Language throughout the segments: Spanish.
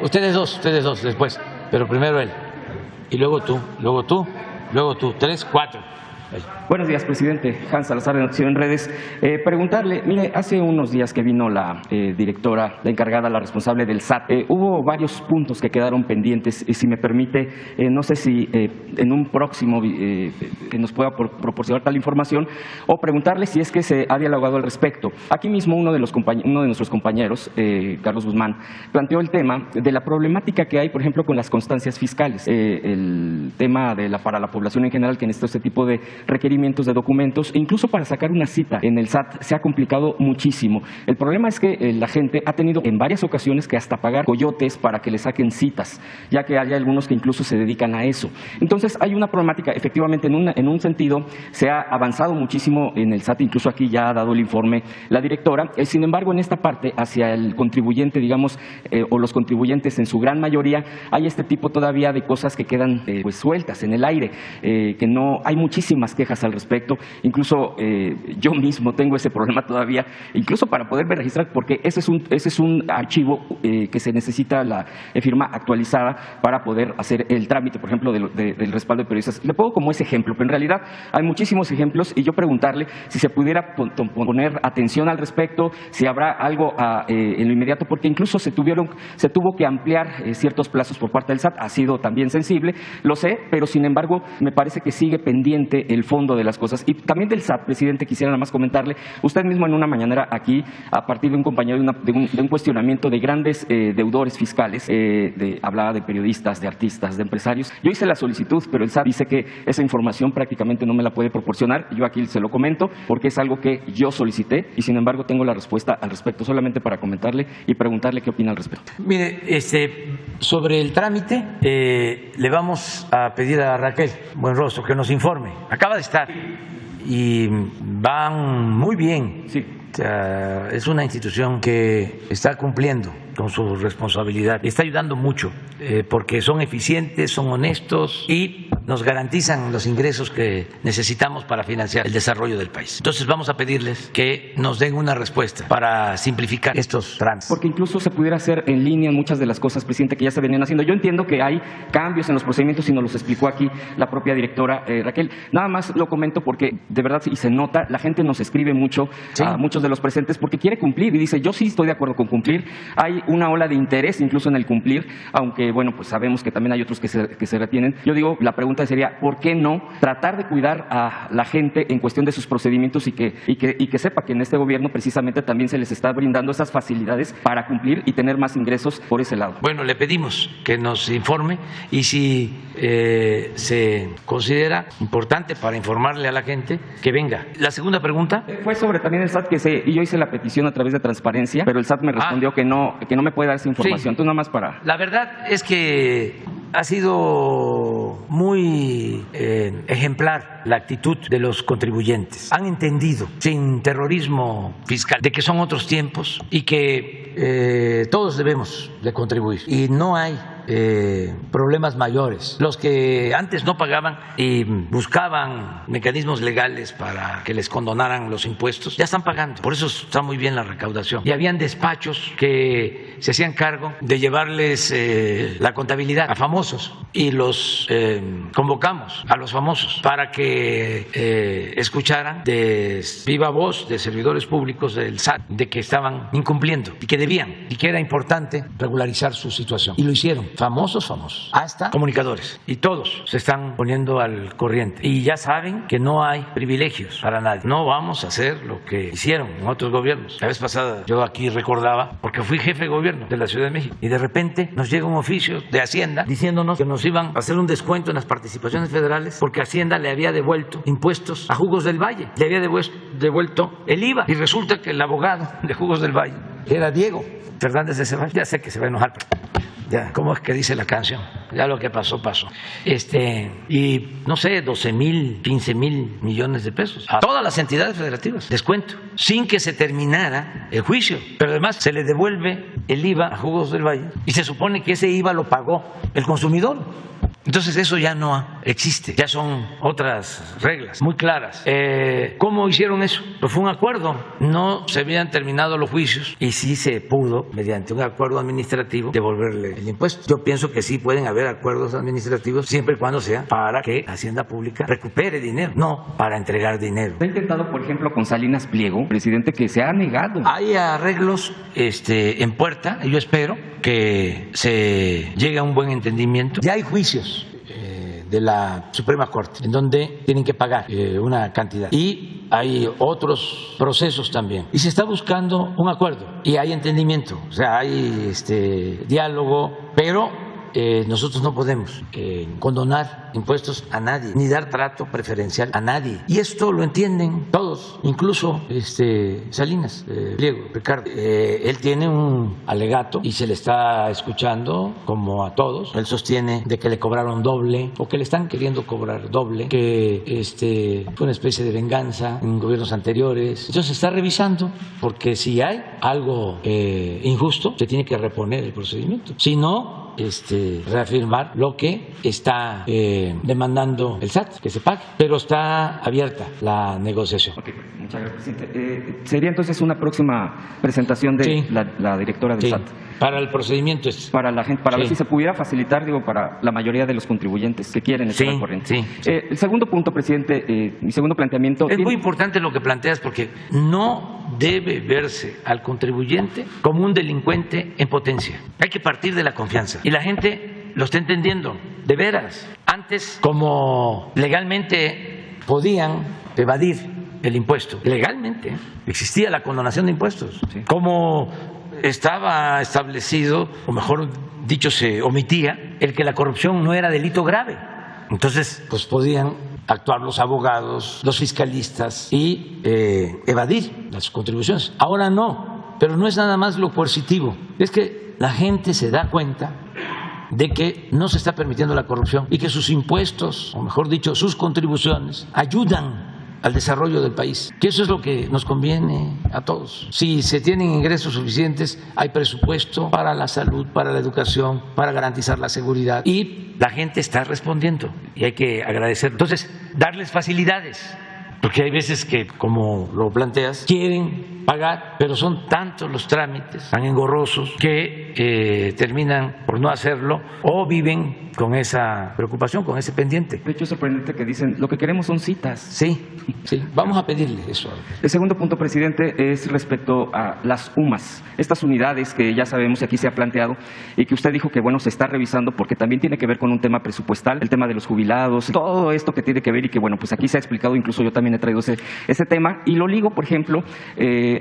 Ustedes dos después, pero primero él. Y luego tú, luego tú, luego tú. 3, 4. Buenos días, presidente. Hans Salazar, de Noticiero en Redes. Preguntarle, mire, hace unos días que vino la directora, la encargada, la responsable del SAT, hubo varios puntos que quedaron pendientes. Y si me permite, no sé si en un próximo que nos pueda proporcionar tal información, o preguntarle si es que se ha dialogado al respecto. Aquí mismo uno de nuestros compañeros, Carlos Guzmán, planteó el tema de la problemática que hay, por ejemplo, con las constancias fiscales. El tema para la población en general que necesita este tipo de requerimientos de documentos, e incluso para sacar una cita en el SAT se ha complicado muchísimo. El problema es que la gente ha tenido en varias ocasiones que hasta pagar coyotes para que le saquen citas, ya que hay algunos que incluso se dedican a eso. Entonces hay una problemática, efectivamente, en un sentido se ha avanzado muchísimo en el SAT, incluso aquí ya ha dado el informe la directora. Sin embargo, en esta parte, hacia el contribuyente, digamos, o los contribuyentes en su gran mayoría, hay este tipo todavía de cosas que quedan pues sueltas en el aire, que no hay muchísimas quejas al respecto. Incluso yo mismo tengo ese problema todavía, incluso para poderme registrar, porque ese es un archivo que se necesita la firma actualizada para poder hacer el trámite, por ejemplo, del respaldo de periodistas. Le pongo como ese ejemplo, pero en realidad hay muchísimos ejemplos, y yo preguntarle si se pudiera poner atención al respecto, si habrá algo en lo inmediato, porque incluso se tuvo que ampliar ciertos plazos por parte del SAT. Ha sido también sensible, lo sé, pero sin embargo me parece que sigue pendiente el fondo de las cosas. Y también del SAT, presidente, quisiera nada más comentarle, usted mismo en una mañanera aquí, a partir de un compañero de un cuestionamiento de grandes deudores fiscales, hablaba de periodistas, de artistas, de empresarios. Yo hice la solicitud, pero el SAT dice que esa información prácticamente no me la puede proporcionar. Yo aquí se lo comento porque es algo que yo solicité, y sin embargo tengo la respuesta al respecto, solamente para comentarle y preguntarle qué opina al respecto. Mire, sobre el trámite, le vamos a pedir a Raquel Buenrostro que nos informe. Acaba de estar y van muy bien. Sí. Es una institución que está cumpliendo con su responsabilidad y está ayudando mucho porque son eficientes, son honestos y nos garantizan los ingresos que necesitamos para financiar el desarrollo del país. Entonces vamos a pedirles que nos den una respuesta para simplificar estos trámites. Porque incluso se pudiera hacer en línea muchas de las cosas, presidente, que ya se venían haciendo. Yo entiendo que hay cambios en los procedimientos y nos los explicó aquí la propia directora Raquel. Nada más lo comento porque de verdad, y se nota, la gente nos escribe mucho, sí, a muchos de los presentes, porque quiere cumplir y dice, yo sí estoy de acuerdo con cumplir. Hay una ola de interés incluso en el cumplir, aunque bueno, pues sabemos que también hay otros que se retienen. Yo digo, la pregunta sería, ¿por qué no tratar de cuidar a la gente en cuestión de sus procedimientos y que sepa que en este gobierno precisamente también se les está brindando esas facilidades para cumplir y tener más ingresos por ese lado? Bueno, le pedimos que nos informe y si se considera importante para informarle a la gente, que venga. La segunda pregunta fue sobre también el SAT, y yo hice la petición a través de Transparencia, pero el SAT me respondió que no me puede dar esa información. Sí. Entonces, nada más para... La verdad es que ha sido muy ejemplar la actitud de los contribuyentes. Han entendido, sin terrorismo fiscal, de que son otros tiempos y que todos debemos de contribuir. Y no hay problemas mayores. Los que antes no pagaban y buscaban mecanismos legales para que les condonaran los impuestos, ya están pagando. Por eso está muy bien la recaudación. Y habían despachos que se hacían cargo de llevarles la contabilidad a famosos, y los convocamos a los famosos para que escucharan de viva voz de servidores públicos del SAT de que estaban incumpliendo y que debían, y que era importante regularizar su situación. Y lo hicieron. Famosos, hasta comunicadores, y todos se están poniendo al corriente y ya saben que no hay privilegios para nadie. No vamos a hacer lo que hicieron en otros gobiernos. La vez pasada yo aquí recordaba, porque fui jefe de gobierno de la Ciudad de México, y de repente nos llega un oficio de Hacienda diciéndonos que nos iban a hacer un descuento en las participaciones federales porque Hacienda le había devuelto impuestos a Jugos del Valle, le había devuelto el IVA, y resulta que el abogado de Jugos del Valle era Diego Fernández de Ceballos. Ya sé que se va a enojar, pero ya, ¿cómo es que dice la canción? Ya lo que pasó. Y no sé, 12,000, 15,000 millones de pesos a todas las entidades federativas, descuento, sin que se terminara el juicio. Pero además se le devuelve el IVA a Jugos del Valle y se supone que ese IVA lo pagó el consumidor. Entonces eso ya no ha existe, ya son otras reglas muy claras. ¿Cómo hicieron eso? Pues fue un acuerdo, no se habían terminado los juicios y sí se pudo, mediante un acuerdo administrativo, devolverle el impuesto. Yo pienso que sí pueden haber acuerdos administrativos siempre y cuando sea para que Hacienda Pública recupere dinero, no para entregar dinero. ¿Ha intentado, por ejemplo, con Salinas Pliego, presidente, que se ha negado? Hay arreglos en puerta y yo espero que se llegue a un buen entendimiento. Ya hay juicios de la Suprema Corte en donde tienen que pagar una cantidad y hay otros procesos también y se está buscando un acuerdo y hay entendimiento, o sea, hay diálogo, pero nosotros no podemos condonar impuestos a nadie, ni dar trato preferencial a nadie. Y esto lo entienden todos, incluso Salinas Pliego, Ricardo. Él tiene un alegato y se le está escuchando como a todos. Él sostiene de que le cobraron doble o que le están queriendo cobrar doble, que fue una especie de venganza en gobiernos anteriores. Entonces se está revisando porque si hay algo injusto, se tiene que reponer el procedimiento. Si no, reafirmar lo que está demandando el SAT, que se pague, pero está abierta la negociación. Okay, muchas gracias, presidente. ¿Sería entonces una próxima presentación de la directora del SAT? Para el procedimiento para la gente, para ver si se pudiera facilitar, para la mayoría de los contribuyentes que quieren estar al corriente. El segundo punto, presidente, mi segundo planteamiento. Es muy importante lo que planteas porque no debe verse al contribuyente como un delincuente en potencia. Hay que partir de la confianza y la gente lo está entendiendo, de veras. Antes, como legalmente podían evadir el impuesto, legalmente existía la condonación de impuestos, como estaba establecido, o mejor dicho, se omitía el que la corrupción no era delito grave. Entonces, pues podían actuar los abogados, los fiscalistas y evadir las contribuciones. Ahora no, pero no es nada más lo coercitivo, es que la gente se da cuenta de que no se está permitiendo la corrupción y que sus impuestos, o mejor dicho, sus contribuciones, ayudan al desarrollo del país, que eso es lo que nos conviene a todos. Si se tienen ingresos suficientes, hay presupuesto para la salud, para la educación, para garantizar la seguridad y la gente está respondiendo y hay que agradecerlo. Entonces, darles facilidades, porque hay veces que, como lo planteas, quieren pagar, pero son tantos los trámites tan engorrosos que terminan por no hacerlo o viven con esa preocupación, con ese pendiente. De hecho, es sorprendente que dicen, lo que queremos son citas. Sí, vamos a pedirle eso. El segundo punto, presidente, es respecto a las UMAS, estas unidades que ya sabemos y aquí se ha planteado y que usted dijo que, bueno, se está revisando porque también tiene que ver con un tema presupuestal, el tema de los jubilados, todo esto que tiene que ver y que, bueno, pues aquí se ha explicado, incluso yo también he traído ese tema y lo ligo, por ejemplo,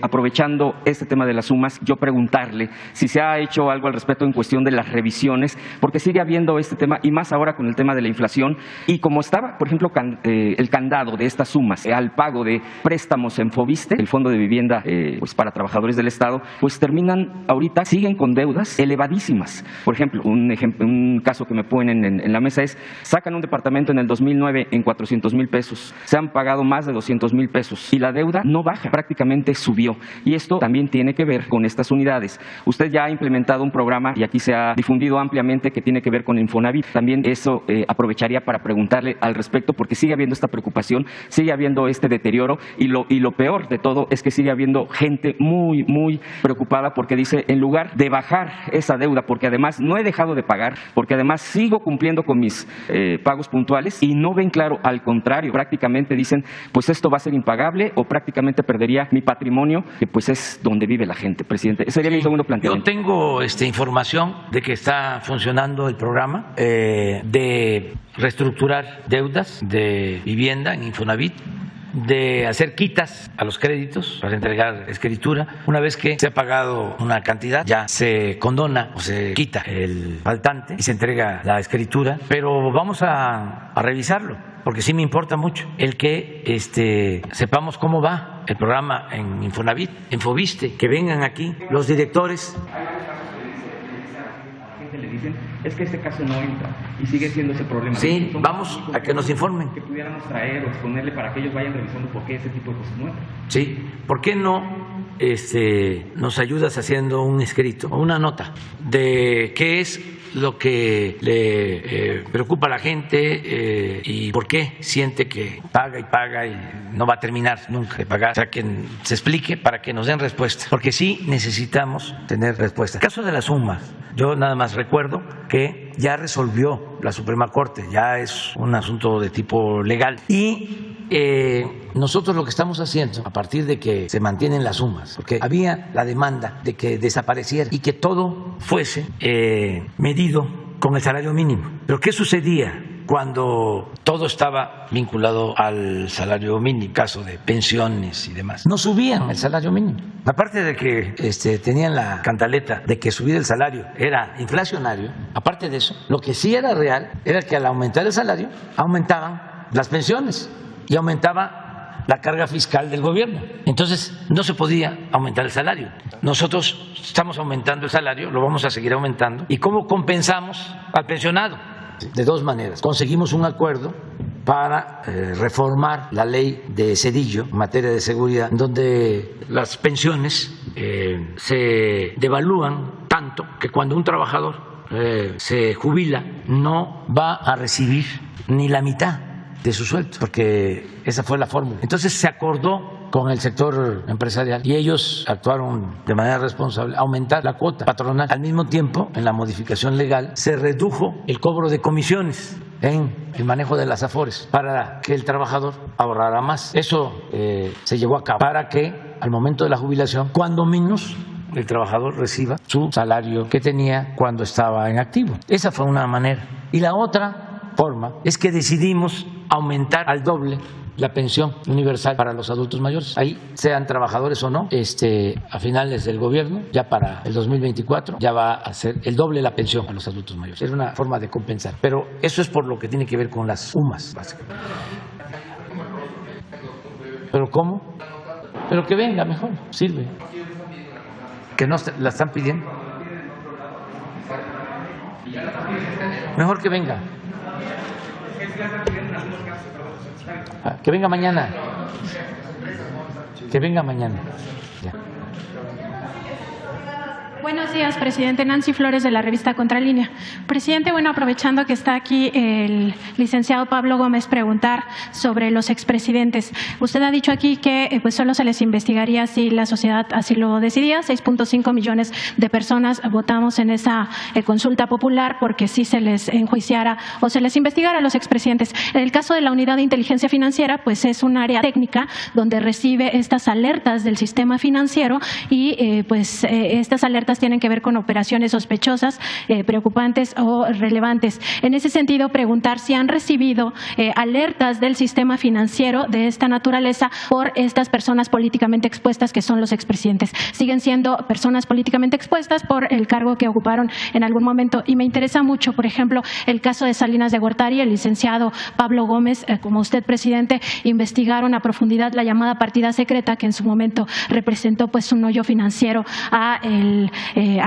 aprovechando este tema de las UMAS, yo preguntarle si se ha hecho algo al respecto en cuestión de las revisiones, porque sigue habiendo este tema y más ahora con el tema de la inflación y como estaba, por ejemplo, el candado de estas sumas al pago de préstamos en Foviste, el Fondo de Vivienda pues para trabajadores del Estado, pues terminan ahorita, siguen con deudas elevadísimas. Por ejemplo, un caso que me ponen en la mesa es, sacan un departamento en el 2009 en 400,000 pesos, se han pagado más de 200,000 pesos y la deuda no baja, prácticamente subió. Y esto también tiene que ver con estas unidades. Usted ya ha implementado un programa y aquí se ha difundido ampliamente que tiene que ver con Infonavit. También eso aprovecharía para preguntarle al respecto porque sigue habiendo esta preocupación, sigue habiendo este deterioro y lo peor de todo es que sigue habiendo gente muy, muy preocupada porque dice, en lugar de bajar esa deuda, porque además no he dejado de pagar, porque además sigo cumpliendo con mis pagos puntuales y no ven claro, al contrario, prácticamente dicen, pues esto va a ser impagable o prácticamente perdería mi patrimonio, que pues es donde vive la gente, presidente. Ese sería mi segundo planteamiento. Yo tengo información de que está funcionando el programa de reestructurar deudas de vivienda en Infonavit, de hacer quitas a los créditos para entregar escritura. Una vez que se ha pagado una cantidad, ya se condona o se quita el faltante y se entrega la escritura, pero vamos a revisarlo, porque sí me importa mucho el que sepamos cómo va el programa en Infonavit, en Foviste, que vengan aquí los directores. Le dicen, es que este caso no entra y sigue siendo ese problema. Sí, vamos a que nos informen. Que pudiéramos traer o exponerle para que ellos vayan revisando por qué ese tipo de cosas no entran. Sí, ¿por qué no nos ayudas haciendo un escrito o una nota de qué es lo que le preocupa a la gente y por qué siente que paga y no va a terminar nunca de pagar. O sea, que se explique para que nos den respuesta, porque sí necesitamos tener respuesta. El caso de las sumas, yo nada más recuerdo que ya resolvió la Suprema Corte, ya es un asunto de tipo legal y nosotros lo que estamos haciendo a partir de que se mantienen las sumas, porque había la demanda de que desapareciera y que todo fuese medido con el salario mínimo. Pero ¿qué sucedía cuando todo estaba vinculado al salario mínimo? Caso de pensiones y demás, no subían el salario mínimo. Aparte de que tenían la cantaleta de que subir el salario era inflacionario, aparte de eso, lo que sí era real era que al aumentar el salario aumentaban las pensiones y aumentaba la carga fiscal del gobierno. Entonces no se podía aumentar el salario. Nosotros estamos aumentando el salario, lo vamos a seguir aumentando. ¿Y cómo compensamos al pensionado? De dos maneras. Conseguimos un acuerdo para reformar la ley de Zedillo en materia de seguridad, donde las pensiones se devalúan tanto que cuando un trabajador se jubila no va a recibir ni la mitad de su sueldo, porque esa fue la fórmula. Entonces se acordó con el sector empresarial y ellos actuaron de manera responsable, aumentar la cuota patronal. Al mismo tiempo, en la modificación legal, se redujo el cobro de comisiones en el manejo de las afores para que el trabajador ahorrara más. Eso se llevó a cabo para que al momento de la jubilación, cuando menos, el trabajador reciba su salario que tenía cuando estaba en activo. Esa fue una manera. Y la otra forma es que decidimos aumentar al doble la pensión universal para los adultos mayores. Ahí, sean trabajadores o no, a finales del gobierno, ya para el 2024, ya va a ser el doble la pensión a los adultos mayores. Es una forma de compensar. Pero eso es por lo que tiene que ver con las UMAS, básicamente. ¿Pero cómo? Pero que venga mejor, sirve. Que no la están pidiendo. Mejor que venga. Que venga mañana. Que venga mañana. Ya. Buenos días, presidente. Nancy Flores, de la revista Contralínea. Presidente, bueno, aprovechando que está aquí el licenciado Pablo Gómez, preguntar sobre los expresidentes. Usted ha dicho aquí que pues solo se les investigaría si la sociedad así lo decidía. 6.5 millones de personas votamos en esa consulta popular porque sí se les enjuiciara o se les investigara a los expresidentes. En el caso de la Unidad de Inteligencia Financiera, pues es un área técnica donde recibe estas alertas del sistema financiero y estas alertas tienen que ver con operaciones sospechosas, preocupantes o relevantes. En ese sentido, preguntar si han recibido alertas del sistema financiero de esta naturaleza por estas personas políticamente expuestas que son los expresidentes. Siguen siendo personas políticamente expuestas por el cargo que ocuparon en algún momento. Y me interesa mucho, por ejemplo, el caso de Salinas de Gortari. El licenciado Pablo Gómez, como usted, presidente, investigaron a profundidad la llamada partida secreta que en su momento representó pues un hoyo financiero a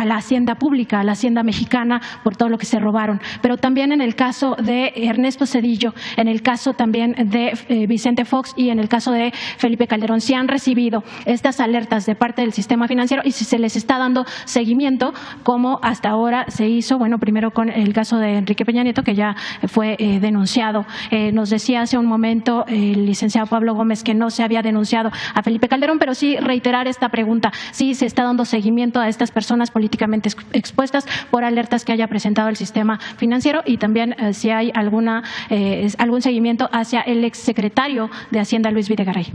la hacienda pública, a la hacienda mexicana, por todo lo que se robaron. Pero también en el caso de Ernesto Zedillo, en el caso también de Vicente Fox y en el caso de Felipe Calderón, si han recibido estas alertas de parte del sistema financiero y si se les está dando seguimiento, como hasta ahora se hizo, bueno, primero con el caso de Enrique Peña Nieto, que ya fue denunciado. Nos decía hace un momento el licenciado Pablo Gómez que no se había denunciado a Felipe Calderón, pero sí reiterar esta pregunta, si se está dando seguimiento a estas personas políticamente expuestas por alertas que haya presentado el sistema financiero y también si hay algún seguimiento hacia el exsecretario de Hacienda, Luis Videgaray.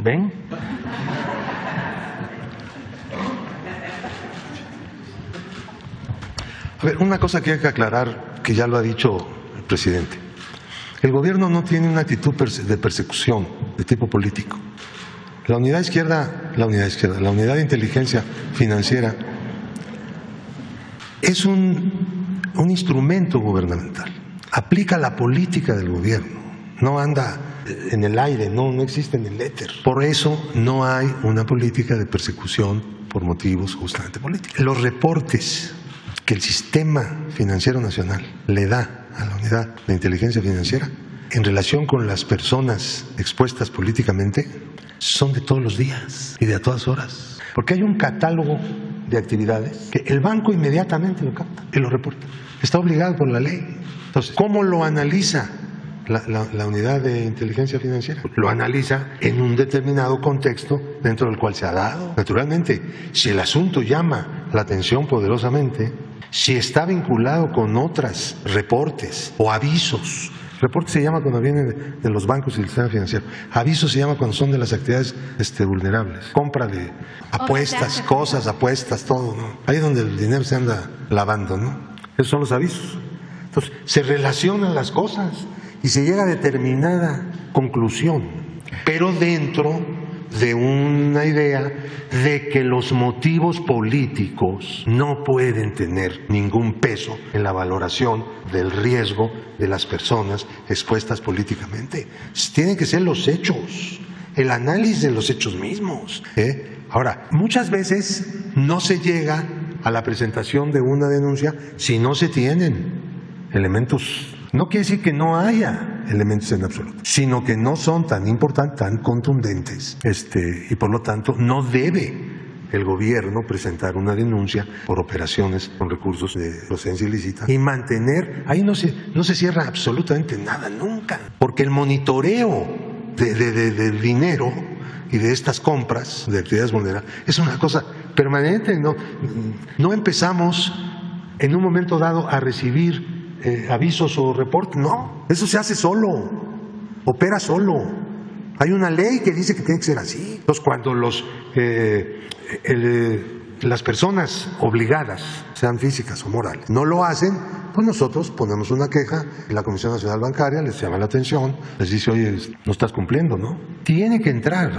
¿Ven? A ver, una cosa que hay que aclarar, que ya lo ha dicho el presidente. El gobierno no tiene una actitud de persecución de tipo político. La unidad de inteligencia financiera es un instrumento gubernamental. Aplica la política del gobierno. No anda en el aire, no existe en el éter. Por eso no hay una política de persecución por motivos justamente políticos. Los reportes que el sistema financiero nacional le da a la unidad de inteligencia financiera en relación con las personas expuestas políticamente son de todos los días y de a todas horas. Porque hay un catálogo de actividades que el banco inmediatamente lo capta y lo reporta. Está obligado por la ley. Entonces, ¿cómo lo analiza la unidad de inteligencia financiera? Lo analiza en un determinado contexto dentro del cual se ha dado. Naturalmente, si el asunto llama la atención poderosamente, si está vinculado con otros reportes o avisos. Reporte se llama cuando viene de los bancos y del sistema financiero. Aviso se llama cuando son de las actividades vulnerables. Compra de apuestas, apuestas, todo, ¿no? Ahí es donde el dinero se anda lavando, ¿no? Esos son los avisos. Entonces, se relacionan las cosas y se llega a determinada conclusión, pero dentro de una idea de que los motivos políticos no pueden tener ningún peso en la valoración del riesgo de las personas expuestas políticamente. Tienen que ser los hechos, el análisis de los hechos mismos. Ahora, muchas veces no se llega a la presentación de una denuncia si no se tienen elementos. No quiere decir que no haya elementos en absoluto, sino que no son tan importantes, tan contundentes, y por lo tanto no debe el gobierno presentar una denuncia por operaciones con recursos de procedencia ilícita y mantener, ahí no se cierra absolutamente nada nunca, porque el monitoreo del dinero y de estas compras de actividades vulnerables es una cosa permanente. No empezamos en un momento dado a recibir avisos o reportes, no, eso se hace solo, opera solo. Hay una ley que dice que tiene que ser así. Entonces, cuando las personas obligadas, sean físicas o morales, no lo hacen, pues nosotros ponemos una queja y la Comisión Nacional Bancaria les llama la atención, les dice, oye, no estás cumpliendo, ¿no? Tiene que entrar.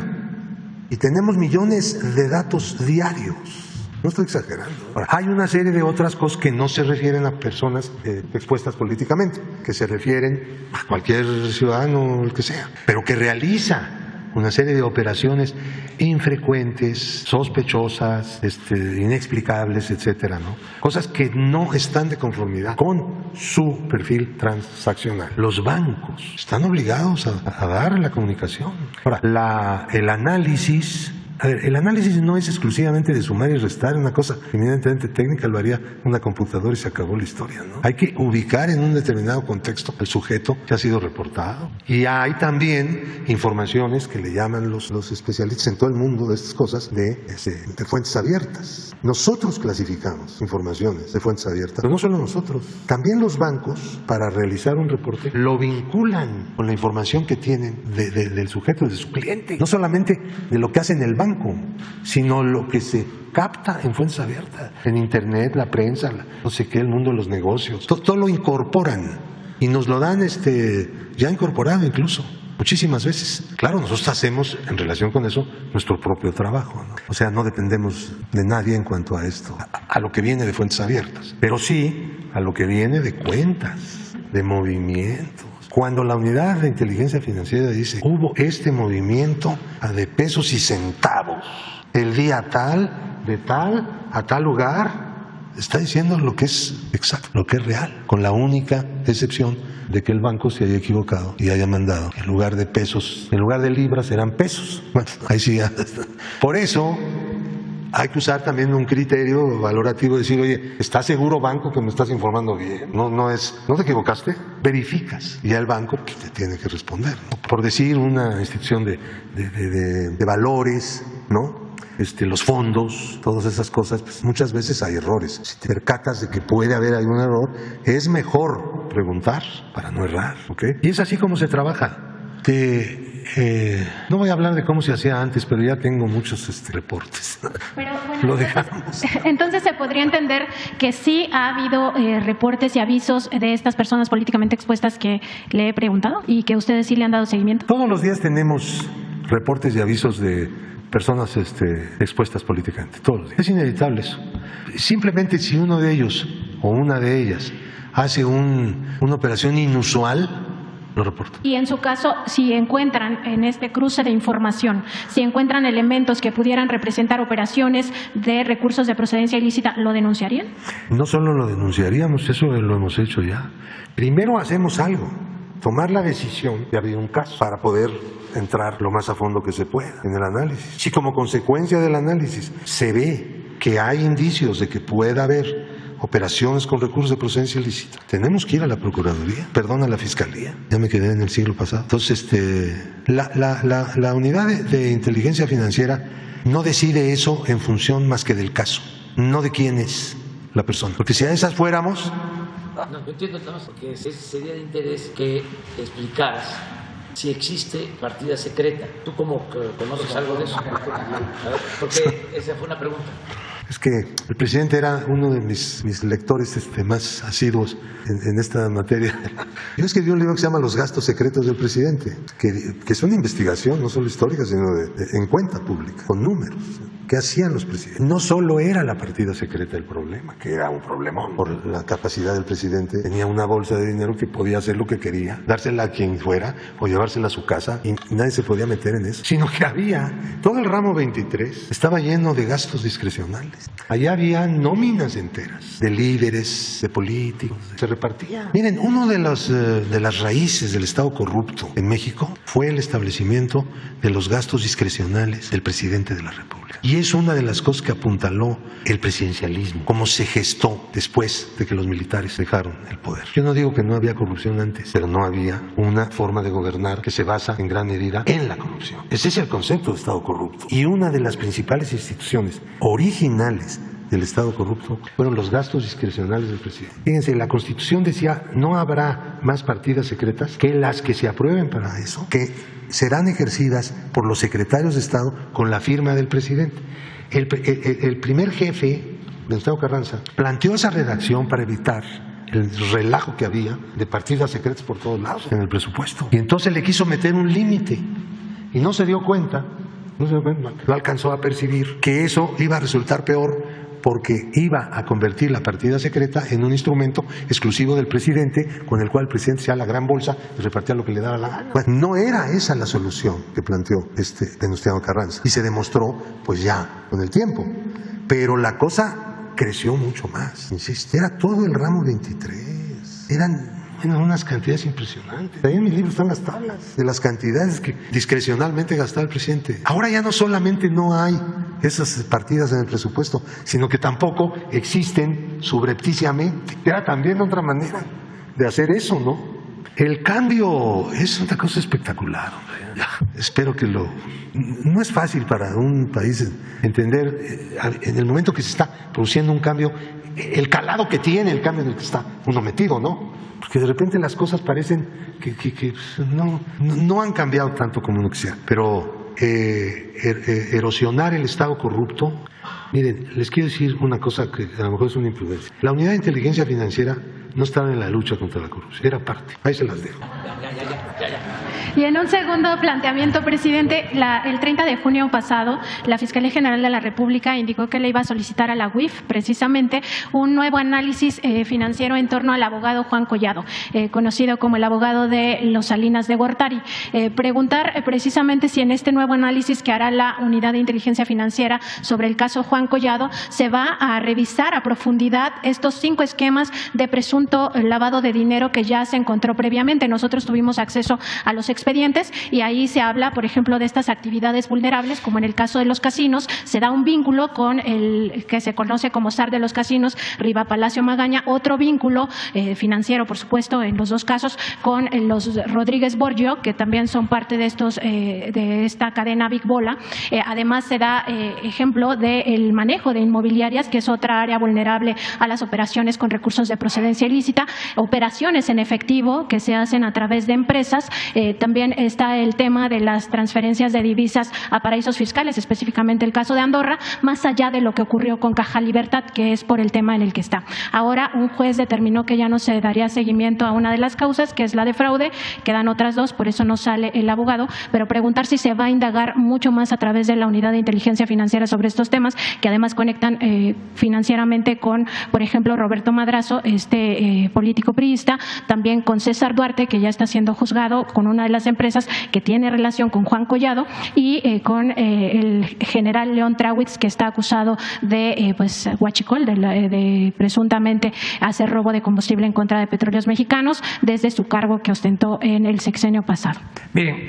Y tenemos millones de datos diarios. No estoy exagerando. Ahora, hay una serie de otras cosas que no se refieren a personas expuestas políticamente, que se refieren a cualquier ciudadano, el que sea, pero que realiza una serie de operaciones infrecuentes, sospechosas, inexplicables, etcétera, ¿no? Cosas que no están de conformidad con su perfil transaccional. Los bancos están obligados a dar la comunicación. Ahora, el análisis. A ver, el análisis no es exclusivamente de sumar y restar, una cosa eminentemente técnica, lo haría una computadora y se acabó la historia, ¿no? Hay que ubicar en un determinado contexto al sujeto que ha sido reportado. Y hay también informaciones que le llaman los especialistas en todo el mundo de estas cosas de fuentes abiertas. Nosotros clasificamos informaciones de fuentes abiertas, pero no solo nosotros. También los bancos, para realizar un reporte, lo vinculan con la información que tienen del sujeto, de su cliente. No solamente de lo que hace en el banco, sino lo que se capta en fuentes abiertas, en internet, la prensa, no sé qué, el mundo de los negocios, todo lo incorporan y nos lo dan ya incorporado incluso, muchísimas veces. Claro, nosotros hacemos en relación con eso nuestro propio trabajo, ¿no? O sea, no dependemos de nadie en cuanto a esto, a lo que viene de fuentes abiertas, pero sí a lo que viene de cuentas, de movimientos. Cuando la unidad de inteligencia financiera dice hubo este movimiento de pesos y centavos el día tal, de tal a tal lugar, está diciendo lo que es exacto, lo que es real, con la única excepción de que el banco se haya equivocado y haya mandado en lugar de pesos, en lugar de libras eran pesos. Bueno, ahí sí ya. Por eso hay que usar también un criterio valorativo, decir, oye, ¿estás seguro, banco, que me estás informando bien? ¿No te equivocaste? Verificas y ya el banco te tiene que responder, ¿no? Por decir una institución de valores, ¿no? Los fondos, todas esas cosas, pues muchas veces hay errores. Si te percatas de que puede haber algún error, es mejor preguntar para no errar, ¿ok? Y es así como se trabaja. No voy a hablar de cómo se hacía antes, pero ya tengo muchos reportes. Pero, bueno, lo dejamos. Entonces se podría entender que sí ha habido reportes y avisos de estas personas políticamente expuestas que le he preguntado y que ustedes sí le han dado seguimiento. Todos los días tenemos reportes y avisos de personas expuestas políticamente, todos los días. Es inevitable eso. Simplemente si uno de ellos o una de ellas hace una operación inusual, lo reporto. Y en su caso, si encuentran en este cruce de información, si encuentran elementos que pudieran representar operaciones de recursos de procedencia ilícita, ¿lo denunciarían? No solo lo denunciaríamos, eso lo hemos hecho ya. Primero hacemos algo, tomar la decisión de abrir un caso para poder entrar lo más a fondo que se pueda en el análisis. Si como consecuencia del análisis se ve que hay indicios de que pueda haber operaciones con recursos de procedencia ilícita, tenemos que ir a la Procuraduría, perdón, a la Fiscalía. Ya me quedé en el siglo pasado. Entonces, la unidad de inteligencia financiera no decide eso en función más que del caso, no de quién es la persona. Porque si a esas fuéramos... No, yo entiendo, porque sería de interés que explicaras si existe partida secreta. ¿Tú cómo conoces algo de eso? A ver, porque esa fue una pregunta. Es que el presidente era uno de mis lectores más asiduos en esta materia. Yo escribí un libro que se llama Los gastos secretos del presidente, que es una investigación, no solo histórica, sino en cuenta pública, con números. ¿Qué hacían los presidentes? No solo era la partida secreta el problema, que era un problemón por la capacidad del presidente. Tenía una bolsa de dinero que podía hacer lo que quería, dársela a quien fuera o llevársela a su casa y nadie se podía meter en eso. Sino que todo el ramo 23 estaba lleno de gastos discrecionales. Allá había nóminas enteras de líderes, de políticos, se repartía. Miren, uno de las raíces del Estado corrupto en México fue el establecimiento de los gastos discrecionales del presidente de la República. Y es una de las cosas que apuntaló el presidencialismo, cómo se gestó después de que los militares dejaron el poder. Yo no digo que no había corrupción antes, pero no había una forma de gobernar que se basa en gran medida en la corrupción. Ese es el concepto de Estado corrupto. Y una de las principales instituciones originales del Estado corrupto fueron los gastos discrecionales del presidente. Fíjense, la Constitución decía no habrá más partidas secretas que las que se aprueben para eso, que serán ejercidas por los secretarios de Estado con la firma del presidente. El primer jefe, Venustiano Carranza, planteó esa redacción para evitar el relajo que había de partidas secretas por todos lados en el presupuesto. Y entonces le quiso meter un límite y no se dio cuenta, no alcanzó a percibir que eso iba a resultar peor, porque iba a convertir la partida secreta en un instrumento exclusivo del presidente, con el cual el presidente se da la gran bolsa y repartía lo que le daba la gana. Pues no era esa la solución que planteó Venustiano Carranza, y se demostró pues ya con el tiempo. Pero la cosa creció mucho más, insisto, era todo el ramo 23, eran unas cantidades impresionantes. Ahí en mi libro están las tablas de las cantidades que discrecionalmente gastaba el presidente. Ahora ya no solamente no hay esas partidas en el presupuesto, sino que tampoco existen subrepticiamente. Era también otra manera de hacer eso, ¿no? El cambio es otra cosa espectacular, hombre. Espero que no es fácil para un país entender en el momento que se está produciendo un cambio, el calado que tiene el cambio en el que está uno metido, ¿no? Porque de repente las cosas parecen que no han cambiado tanto como uno quisiera. Pero erosionar el Estado corrupto, miren, les quiero decir una cosa que a lo mejor es una imprudencia. La unidad de inteligencia financiera no estaba en la lucha contra la corrupción, era parte. Ahí se las dejo. Y en un segundo planteamiento, presidente, el 30 de junio pasado, la Fiscalía General de la República indicó que le iba a solicitar a la UIF precisamente un nuevo análisis financiero en torno al abogado Juan Collado, conocido como el abogado de los Salinas de Gortari. Preguntar precisamente si en este nuevo análisis que hará la Unidad de Inteligencia Financiera sobre el caso Juan Collado se va a revisar a profundidad estos 5 esquemas de presunto lavado de dinero que ya se encontró previamente. Nosotros tuvimos acceso a los expedientes y ahí se habla, por ejemplo, de estas actividades vulnerables, como en el caso de los casinos, se da un vínculo con el que se conoce como zar de los casinos, Riva Palacio Magaña, otro vínculo financiero, por supuesto, en los dos casos, con los Rodríguez Borgio, que también son parte de esta cadena Big Bola. Además, se da ejemplo del manejo de inmobiliarias, que es otra área vulnerable a las operaciones con recursos de procedencia ilícita, operaciones en efectivo que se hacen a través de empresas. También está el tema de las transferencias de divisas a paraísos fiscales, específicamente el caso de Andorra, más allá de lo que ocurrió con Caja Libertad, que es por el tema en el que está. Ahora un juez determinó que ya no se daría seguimiento a una de las causas, que es la de fraude, quedan otras 2, por eso no sale el abogado, pero preguntar si se va a indagar mucho más a través de la Unidad de Inteligencia Financiera sobre estos temas, que además conectan financieramente con, por ejemplo, Roberto Madrazo, político priista, también con César Duarte, que ya está siendo juzgado con una de las empresas que tiene relación con Juan Collado, y con el general León Trawitz, que está acusado de huachicol, de presuntamente hacer robo de combustible en contra de Petróleos Mexicanos desde su cargo que ostentó en el sexenio pasado. Miren,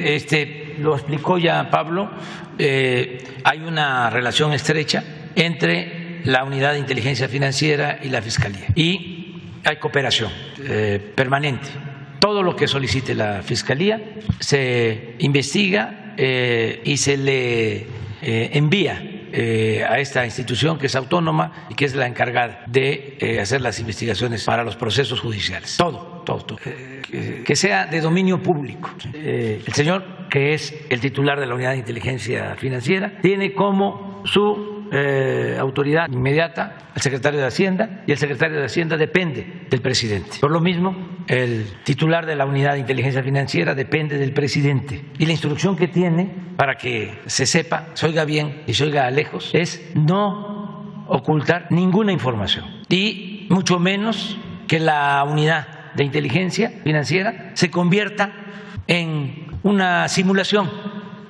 lo explicó ya Pablo, hay una relación estrecha entre la Unidad de Inteligencia Financiera y la Fiscalía. Y hay cooperación permanente. Todo lo que solicite la Fiscalía se investiga y se le envía a esta institución que es autónoma y que es la encargada de hacer las investigaciones para los procesos judiciales. Todo. Que sea de dominio público. El señor, que es el titular de la Unidad de Inteligencia Financiera, tiene como su autoridad inmediata al secretario de Hacienda, y el secretario de Hacienda depende del presidente. Por lo mismo, el titular de la Unidad de Inteligencia Financiera depende del presidente, y la instrucción que tiene, para que se sepa, se oiga bien y se oiga lejos, es no ocultar ninguna información, y mucho menos que la Unidad de Inteligencia Financiera se convierta en una simulación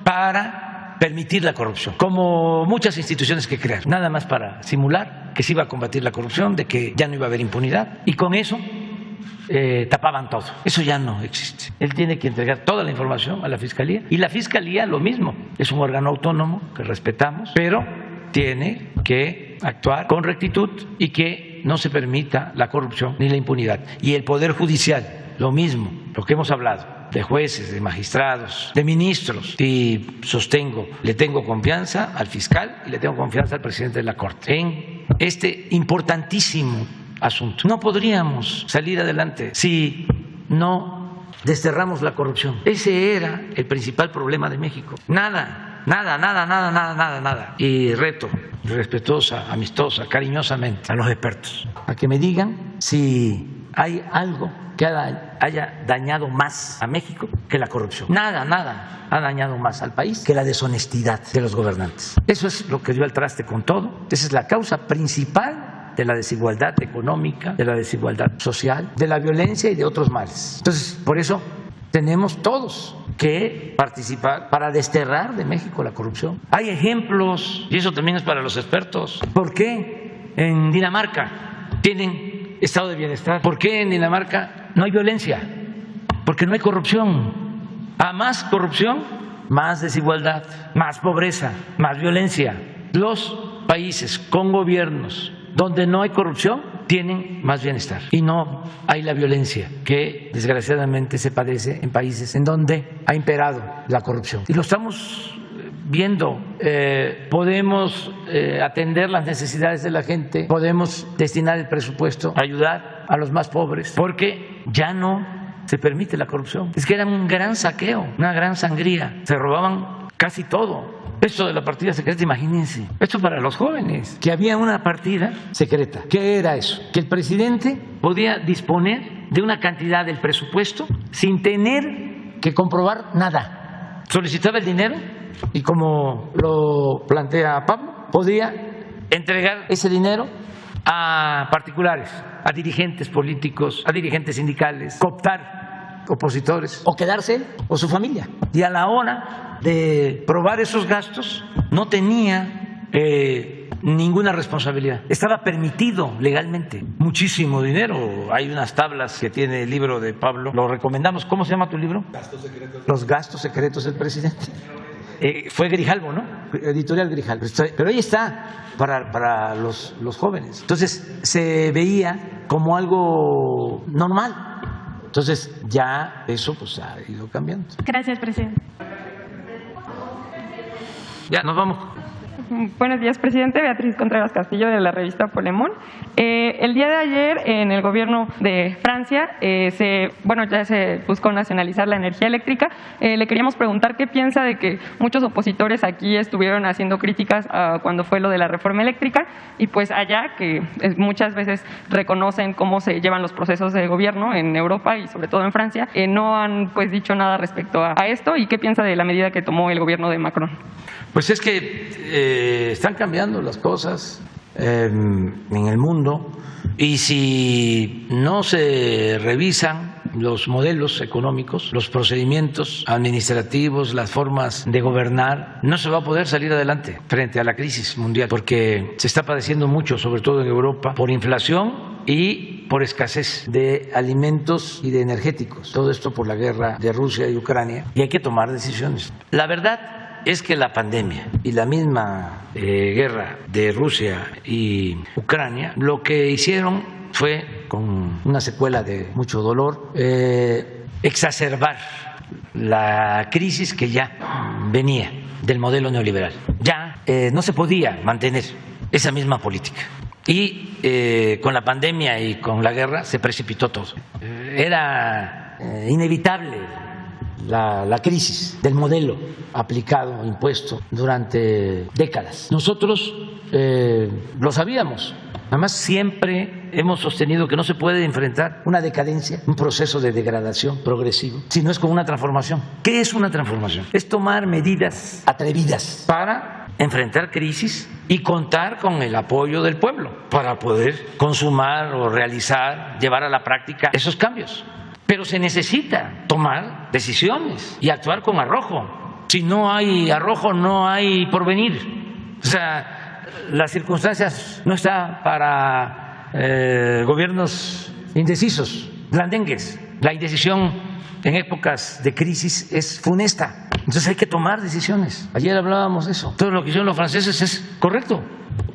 para permitir la corrupción, como muchas instituciones que crearon, nada más para simular que se iba a combatir la corrupción, de que ya no iba a haber impunidad, y con eso tapaban todo. Eso ya no existe. Él tiene que entregar toda la información a la Fiscalía, y la Fiscalía lo mismo, es un órgano autónomo que respetamos, pero tiene que actuar con rectitud y que no se permita la corrupción ni la impunidad. Y el Poder Judicial, lo mismo, lo que hemos hablado, de jueces, de magistrados, de ministros, y sostengo, le tengo confianza al fiscal y le tengo confianza al presidente de la Corte en este importantísimo asunto. No podríamos salir adelante si no desterramos la corrupción. Ese era el principal problema de México. Nada. Y reto respetuosa, amistosa, cariñosamente a los expertos a que me digan si hay algo que haya dañado más a México que la corrupción. Nada ha dañado más al país que la deshonestidad de los gobernantes. Eso es lo que dio al traste con todo. Esa es la causa principal de la desigualdad económica, de la desigualdad social, de la violencia y de otros males. Entonces, por eso tenemos todos que participar para desterrar de México la corrupción. Hay ejemplos, y eso también es para los expertos. ¿Por qué en Dinamarca tienen estado de bienestar? ¿Por qué en Dinamarca no hay violencia? Porque no hay corrupción. A más corrupción, más desigualdad, más pobreza, más violencia. Los países con gobiernos donde no hay corrupción tienen más bienestar y no hay la violencia que desgraciadamente se padece en países en donde ha imperado la corrupción. Y lo estamos viendo. Podemos atender las necesidades de la gente, podemos destinar el presupuesto a ayudar a los más pobres, porque ya no se permite la corrupción. Es que era un gran saqueo, una gran sangría, se robaban casi todo. Esto de la partida secreta, imagínense, esto para los jóvenes, que había una partida secreta. ¿Qué era eso? Que el presidente podía disponer de una cantidad del presupuesto sin tener que comprobar nada. Solicitaba el dinero y, como lo plantea Pablo, podía entregar ese dinero a particulares, a dirigentes políticos, a dirigentes sindicales, cooptar opositores o quedarse él o su familia. Y a la hora de probar esos gastos no tenía ninguna responsabilidad. Estaba permitido legalmente. Muchísimo dinero. Hay unas tablas que tiene el libro de Pablo. Lo recomendamos. ¿Cómo se llama tu libro? Gastos secretos. Los gastos secretos del presidente. Fue Grijalvo, ¿no? Editorial Grijalvo. Pero ahí está para los jóvenes. Entonces se veía como algo normal. Entonces ya eso pues ha ido cambiando. Gracias, presidente. Ya, nos vamos. Buenos días, presidente. Beatriz Contreras Castillo, de la revista Polemón. El día de ayer, en el gobierno de Francia, ya se buscó nacionalizar la energía eléctrica. Le queríamos preguntar qué piensa de que muchos opositores aquí estuvieron haciendo críticas cuando fue lo de la reforma eléctrica, y pues allá, que muchas veces reconocen cómo se llevan los procesos de gobierno en Europa y sobre todo en Francia, no han pues dicho nada respecto a esto, y qué piensa de la medida que tomó el gobierno de Macron. Pues es que están cambiando las cosas en el mundo, y si no se revisan los modelos económicos, los procedimientos administrativos, las formas de gobernar, no se va a poder salir adelante frente a la crisis mundial, porque se está padeciendo mucho, sobre todo en Europa, por inflación y por escasez de alimentos y de energéticos. Todo esto por la guerra de Rusia y Ucrania, y hay que tomar decisiones. La verdad es que la pandemia y la misma guerra de Rusia y Ucrania lo que hicieron fue, con una secuela de mucho dolor, exacerbar la crisis que ya venía del modelo neoliberal. Ya no se podía mantener esa misma política. Y con la pandemia y con la guerra se precipitó todo. Era inevitable la crisis del modelo aplicado, impuesto durante décadas. Nosotros lo sabíamos. Además, siempre hemos sostenido que no se puede enfrentar una decadencia, un proceso de degradación progresivo, si no es con una transformación. ¿Qué es una transformación? Es tomar medidas atrevidas para enfrentar crisis y contar con el apoyo del pueblo para poder consumar o realizar, llevar a la práctica esos cambios. Pero se necesita tomar decisiones y actuar con arrojo. Si no hay arrojo, no hay porvenir. O sea, las circunstancias no están para gobiernos indecisos, blandengues. La indecisión en épocas de crisis es funesta. Entonces hay que tomar decisiones. Ayer hablábamos de eso. Todo lo que hicieron los franceses es correcto.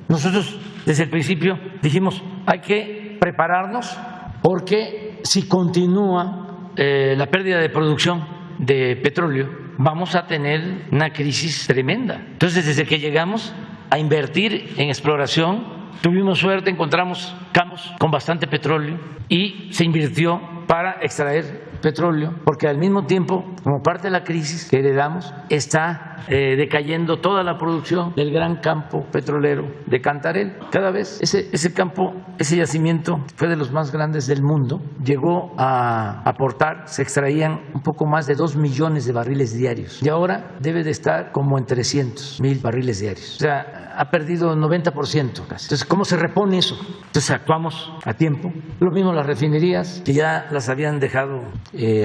Nosotros desde el principio dijimos hay que prepararnos porque si continúa la pérdida de producción de petróleo vamos a tener una crisis tremenda. Entonces desde que llegamos a invertir en exploración, tuvimos suerte, encontramos campos con bastante petróleo y se invirtió para extraer petróleo, porque al mismo tiempo, como parte de la crisis que heredamos, está decayendo toda la producción del gran campo petrolero de Cantarell. Cada vez ese campo, ese yacimiento fue de los más grandes del mundo, llegó a aportar, se extraían un poco más de 2 millones de barriles diarios y ahora debe de estar como en 300,000 barriles diarios. O sea, ha perdido 90% casi. Entonces, ¿cómo se repone eso? Entonces actuamos a tiempo. Lo mismo las refinerías, que ya las habían dejado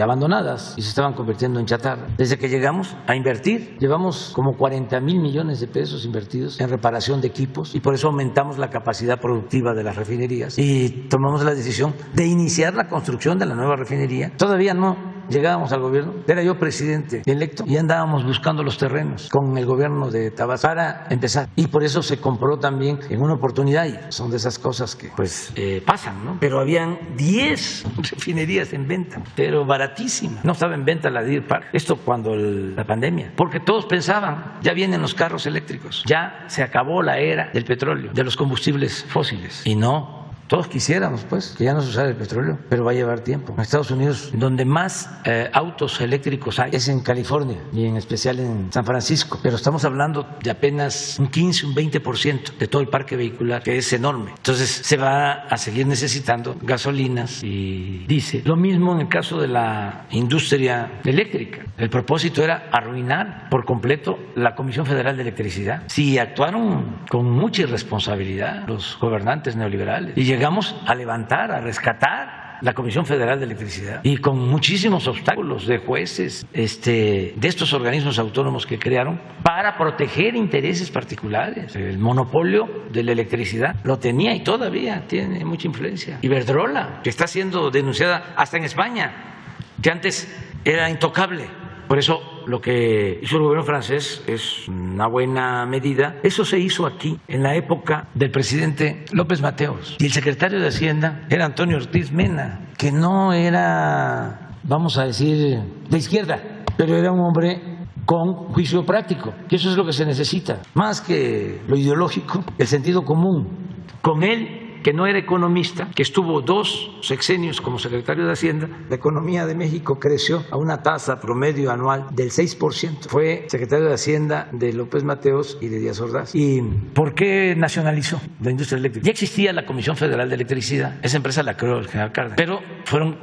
abandonadas y se estaban convirtiendo en chatarra. Desde que llegamos a invertir, llevamos como 40,000 millones de pesos invertidos en reparación de equipos y por eso aumentamos la capacidad productiva de las refinerías y tomamos la decisión de iniciar la construcción de la nueva refinería. Todavía no llegábamos al gobierno, era yo presidente electo y andábamos buscando los terrenos con el gobierno de Tabasco para empezar. Y por eso se compró también en una oportunidad y son de esas cosas que pues pasan, ¿no? Pero habían 10 refinerías en venta, pero baratísimas. No estaba en venta la Deer Park. Esto cuando la pandemia, porque todos pensaban, ya vienen los carros eléctricos, ya se acabó la era del petróleo, de los combustibles fósiles. Y no. Todos quisiéramos, pues, que ya no se usara el petróleo, pero va a llevar tiempo. En Estados Unidos, donde más autos eléctricos hay, es en California y en especial en San Francisco. Pero estamos hablando de apenas un 15, un 20% de todo el parque vehicular, que es enorme. Entonces, se va a seguir necesitando gasolinas y diésel. Lo mismo en el caso de la industria eléctrica. El propósito era arruinar por completo la Comisión Federal de Electricidad. Si actuaron con mucha irresponsabilidad los gobernantes neoliberales y llegamos a levantar, a rescatar la Comisión Federal de Electricidad y con muchísimos obstáculos de jueces, de estos organismos autónomos que crearon para proteger intereses particulares. El monopolio de la electricidad lo tenía y todavía tiene mucha influencia. Iberdrola, que está siendo denunciada hasta en España, que antes era intocable. Por eso lo que hizo el gobierno francés es una buena medida. Eso se hizo aquí en la época del presidente López Mateos. Y el secretario de Hacienda era Antonio Ortiz Mena, que no era, vamos a decir, de izquierda, pero era un hombre con juicio práctico, que eso es lo que se necesita. Más que lo ideológico, el sentido común. Con él, que no era economista, que estuvo 2 sexenios como secretario de Hacienda, la economía de México creció a una tasa promedio anual del 6%. Fue secretario de Hacienda de López Mateos y de Díaz Ordaz. ¿Y por qué nacionalizó la industria eléctrica? Ya existía la Comisión Federal de Electricidad, esa empresa la creó el general Cárdenas, pero fueron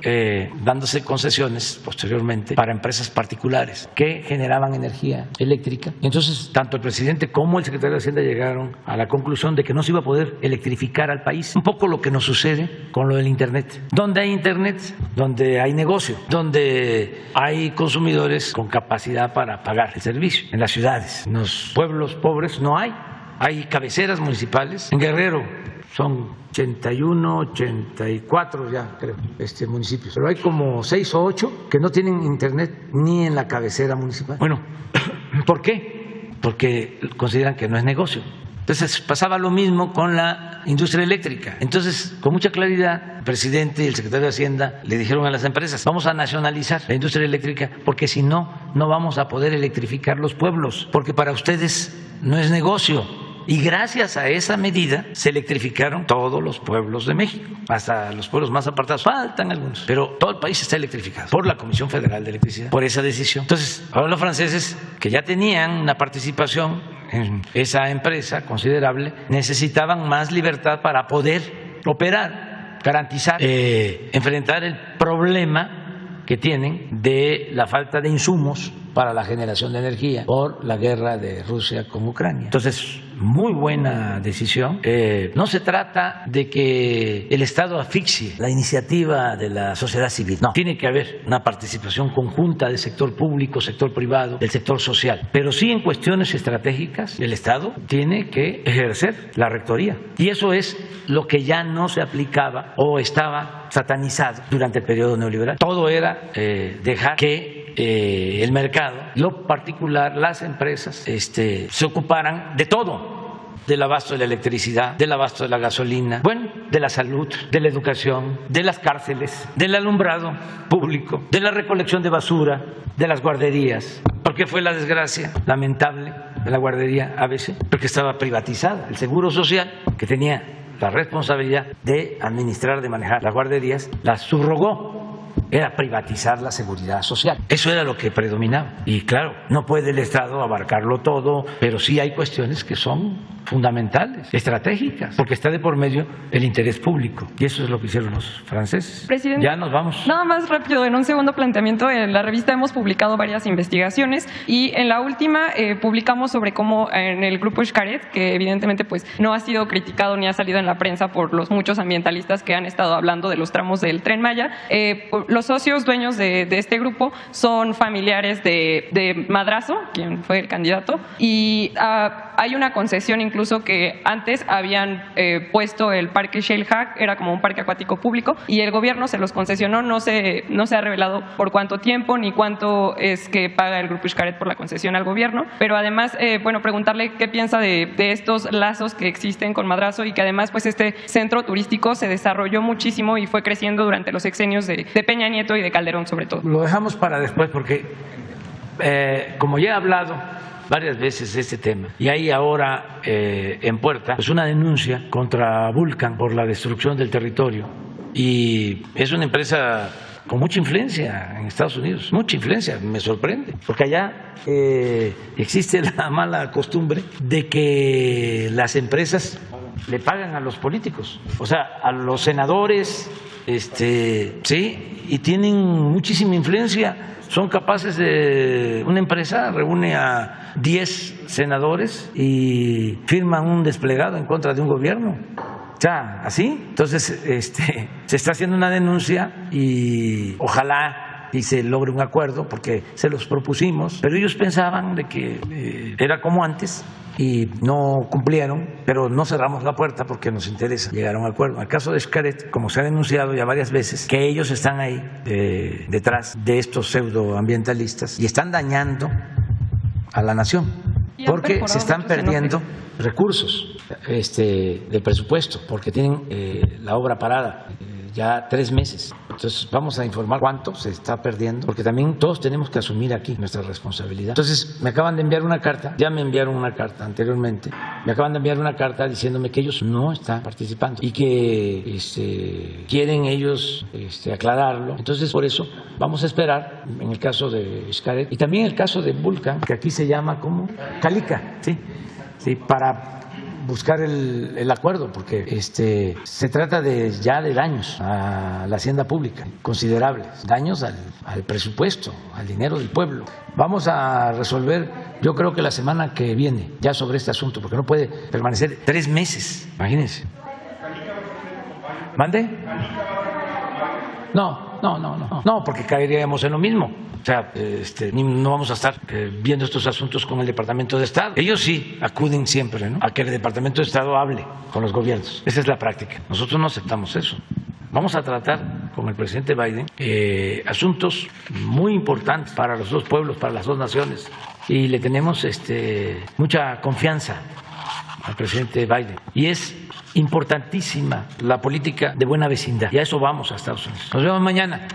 dándose concesiones posteriormente para empresas particulares que generaban energía eléctrica. Entonces, tanto el presidente como el secretario de Hacienda llegaron a la conclusión de que no se iba a poder electrificar al país. Un poco lo que nos sucede con lo del Internet. Donde hay Internet, donde hay negocio, donde hay consumidores con capacidad para pagar el servicio. En las ciudades, en los pueblos pobres no hay. Hay cabeceras municipales. En Guerrero son 81, 84 ya creo, municipios. Pero hay como 6 o 8 que no tienen Internet ni en la cabecera municipal. Bueno, ¿por qué? porque consideran que no es negocio. Entonces pasaba lo mismo con la industria eléctrica. Entonces, con mucha claridad, el presidente y el secretario de Hacienda le dijeron a las empresas: vamos a nacionalizar la industria eléctrica, porque si no, no vamos a poder electrificar los pueblos, porque para ustedes no es negocio. Y gracias a esa medida se electrificaron todos los pueblos de México, hasta los pueblos más apartados. Faltan algunos, pero todo el país está electrificado por la Comisión Federal de Electricidad, por esa decisión. Entonces, ahora los franceses, que ya tenían una participación en esa empresa considerable, necesitaban más libertad para poder operar, garantizar, enfrentar el problema que tienen de la falta de insumos para la generación de energía por la guerra de Rusia con Ucrania. Entonces, muy buena decisión. No se trata de que el Estado asfixie la iniciativa de la sociedad civil. No, tiene que haber una participación conjunta del sector público, sector privado, del sector social. Pero sí, en cuestiones estratégicas, el Estado tiene que ejercer la rectoría. Y eso es lo que ya no se aplicaba o estaba satanizado durante el periodo neoliberal. Todo era dejar que el mercado, lo particular, las empresas, se ocuparan de todo, del abasto de la electricidad, del abasto de la gasolina, bueno, de la salud, de la educación, de las cárceles, del alumbrado público, de la recolección de basura, de las guarderías. ¿Por qué fue la desgracia lamentable de la guardería ABC? Porque estaba privatizada. El Seguro Social, que tenía la responsabilidad de administrar, de manejar las guarderías, la subrogó. Era privatizar la seguridad social. Eso era lo que predominaba. Y claro, no puede el Estado abarcarlo todo, pero sí hay cuestiones que son fundamentales, estratégicas, porque está de por medio el interés público. Y eso es lo que hicieron los franceses. Presidente, ya nos vamos. Nada más rápido, en un segundo planteamiento, en la revista hemos publicado varias investigaciones y en la última publicamos sobre cómo en el grupo Xcaret, que evidentemente pues no ha sido criticado ni ha salido en la prensa por los muchos ambientalistas que han estado hablando de los tramos del Tren Maya, los socios dueños de este grupo son familiares de Madrazo, quien fue el candidato, y hay una concesión incluso que antes habían puesto el parque Shellhack, era como un parque acuático público, y el gobierno se los concesionó, no se ha revelado por cuánto tiempo ni cuánto es que paga el grupo Xcaret por la concesión al gobierno, pero además, bueno, preguntarle qué piensa de estos lazos que existen con Madrazo y que además pues este centro turístico se desarrolló muchísimo y fue creciendo durante los sexenios de Peña Nieto y de Calderón sobre todo. Lo dejamos para después porque como ya he hablado varias veces de este tema y hay ahora en puerta pues una denuncia contra Vulcan por la destrucción del territorio, y es una empresa con mucha influencia en Estados Unidos, mucha influencia, me sorprende, porque allá existe la mala costumbre de que las empresas le pagan a los políticos, o sea, a los senadores, sí, y tienen muchísima influencia. Son capaces de, una empresa reúne a 10 senadores y firman un desplegado en contra de un gobierno. O sea, así. Entonces, se está haciendo una denuncia y ojalá y se logre un acuerdo, porque se los propusimos, pero ellos pensaban de que era como antes y no cumplieron, pero no cerramos la puerta porque nos interesa llegar a un acuerdo. En el caso de Xcaret, como se ha denunciado ya varias veces, que ellos están ahí detrás de estos pseudoambientalistas y están dañando a la nación, porque se están perdiendo recursos del presupuesto, porque tienen la obra parada ya 3 meses. Entonces vamos a informar cuánto se está perdiendo, porque también todos tenemos que asumir aquí nuestra responsabilidad. Entonces me acaban de enviar una carta, ya me enviaron una carta anteriormente, me acaban de enviar una carta diciéndome que ellos no están participando y que quieren ellos aclararlo. Entonces por eso vamos a esperar en el caso de Xcaret y también el caso de Vulcan, que aquí se llama como Calica, sí, para buscar el acuerdo, porque se trata ya de daños a la hacienda pública, considerables, daños al presupuesto, al dinero del pueblo. Vamos a resolver, yo creo que la semana que viene, ya sobre este asunto, porque no puede permanecer 3 meses, imagínense. ¿Mande? No, porque caeríamos en lo mismo. O sea, no vamos a estar viendo estos asuntos con el Departamento de Estado. Ellos sí acuden siempre, ¿no?, a que el Departamento de Estado hable con los gobiernos. Esa es la práctica. Nosotros no aceptamos eso. Vamos a tratar con el presidente Biden asuntos muy importantes para los dos pueblos, para las dos naciones, y le tenemos mucha confianza al presidente Biden. Y es importantísima la política de buena vecindad, y a eso vamos a Estados Unidos. Nos vemos mañana.